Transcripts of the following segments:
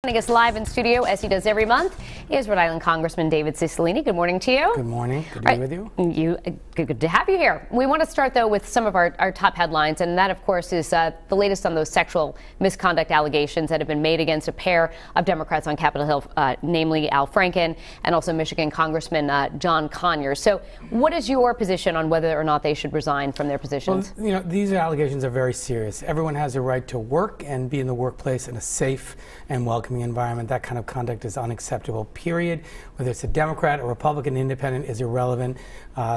Joining us live in studio, as he does every month, is Rhode Island Congressman David Cicilline. Good morning to you. Good morning. Good to be with you. Good to have you here. We want to start, though, with some of our top headlines, and that, of course, is the latest on those sexual misconduct allegations that have been made against a pair of Democrats on Capitol Hill, namely Al Franken and also Michigan Congressman John Conyers. So what is your position on whether or not they should resign from their positions? Well, you know, these allegations are very serious. Everyone has a right to work and be in the workplace in a safe and welcoming environment. That kind of conduct is unacceptable, period. Whether it's a Democrat, a Republican, independent is irrelevant.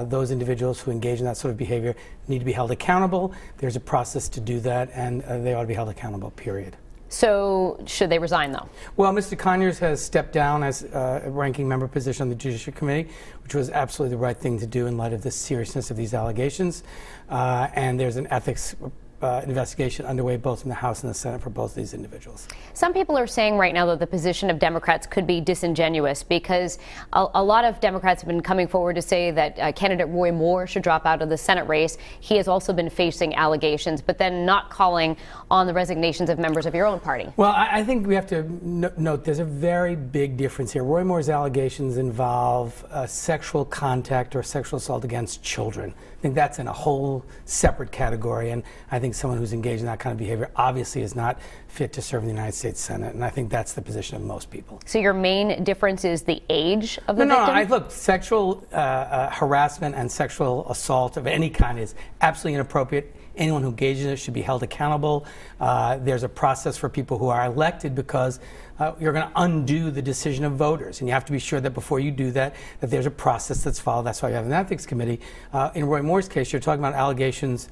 Those individuals who engage in that sort of behavior need to be held accountable. There's a process to do that, and they ought to be held accountable, period. So should they resign, though? Well, Mr. Conyers has stepped down as a ranking member position on the Judiciary Committee, which was absolutely the right thing to do in light of the seriousness of these allegations. And there's an ethics investigation underway both in the House and the Senate for both of these individuals. Some people are saying right now that the position of Democrats could be disingenuous because a lot of Democrats have been coming forward to say that candidate Roy Moore should drop out of the Senate race. He has also been facing allegations, but then not calling on the resignations of members of your own party. Well, I think we have to note there's a very big difference here. Roy Moore's allegations involve sexual contact or sexual assault against children. I think that's in a whole separate category, and I think someone who's engaged in that kind of behavior obviously is not fit to serve in the United States Senate, and I think that's the position of most people. So your main difference is the age of the victim? No, look, sexual harassment and sexual assault of any kind is absolutely inappropriate. Anyone who engages in it should be held accountable. There's a process for people who are elected because you're going to undo the decision of voters, and you have to be sure that before you do that, that there's a process that's followed. That's why you have an ethics committee. In Roy Moore's case, you're talking about allegations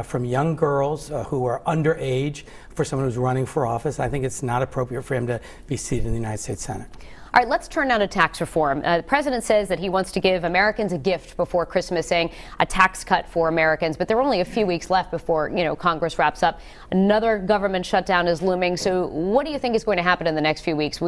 from young girls who are underage for someone who's running for office. I think it's not appropriate for him to be seated in the United States Senate. All right, let's turn now to tax reform. The president says that he wants to give Americans a gift before Christmas, saying a tax cut for Americans. But there are only a few weeks left before, Congress wraps up. Another government shutdown is looming. So what do you think is going to happen in the next few weeks?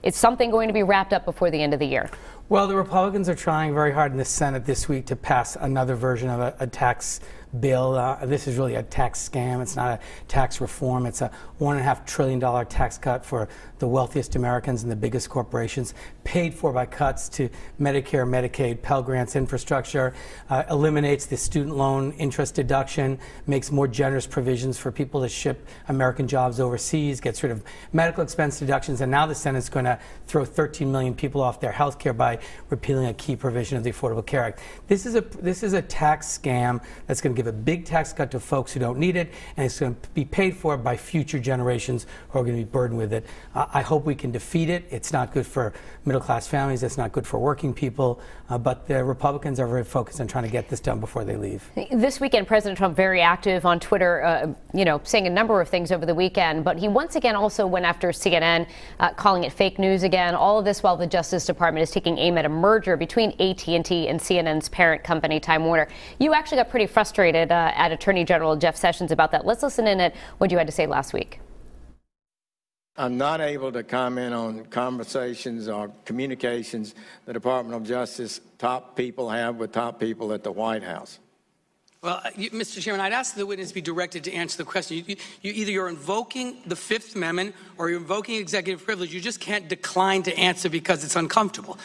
Is something going to be wrapped up before the end of the year? Well, the Republicans are trying very hard in the Senate this week to pass another version of a tax bill. This is really a tax scam. It's not a tax reform. It's a $1.5 trillion tax cut for the wealthiest Americans and the biggest corporations, paid for by cuts to Medicare, Medicaid, Pell Grants, infrastructure, eliminates the student loan interest deduction, makes more generous provisions for people to ship American jobs overseas, gets rid of medical expense deductions, and now the Senate's going to throw 13 million people off their health care by repealing a key provision of the Affordable Care Act. This is a tax scam that's going to give a big tax cut to folks who don't need it, and it's going to be paid for by future generations who are going to be burdened with it. I hope we can defeat it. It's not good for middle-class families. It's not good for working people. But the Republicans are very focused on trying to get this done before they leave. This weekend, President Trump very active on Twitter, saying a number of things over the weekend. But he once again also went after CNN, calling it fake news again. All of this while the Justice Department is taking aim at a merger between ATT and CNN's parent company, Time Warner. You actually got pretty frustrated at Attorney General Jeff Sessions about that. Let's listen in at what you had to say last week. I'm not able to comment on conversations or communications the Department of Justice top people have with top people at the White House. Well, Mr. Chairman, I'd ask the witness be directed to answer the question. You're invoking the Fifth Amendment or you're invoking executive privilege. You just can't decline to answer because it's uncomfortable.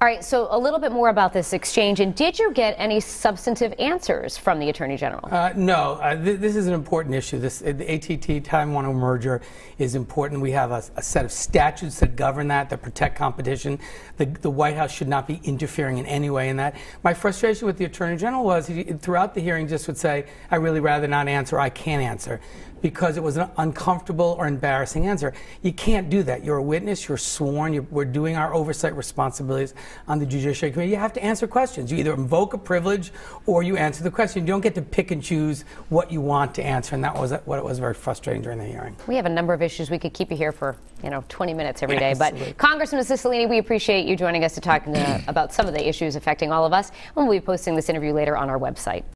All right, so a little bit more about this exchange, and did you get any substantive answers from the Attorney General? No, this is an important issue. The ATT Time Warner merger is important. We have a set of statutes that govern that protect competition. The White House should not be interfering in any way in that. My frustration with the Attorney General was he, throughout the hearing, just would say, "I really rather not answer. I can't answer," because it was an uncomfortable or embarrassing answer. You can't do that. You're a witness. You're sworn. We're doing our oversight responsibilities on the Judiciary Committee. You have to answer questions. You either invoke a privilege or you answer the question. You don't get to pick and choose what you want to answer, and that was what it was very frustrating during the hearing. We have a number of issues. We could keep you here for 20 minutes every day. Absolutely. But Congressman Cicilline, we appreciate you joining us to talk about some of the issues affecting all of us. And we'll be posting this interview later on our website.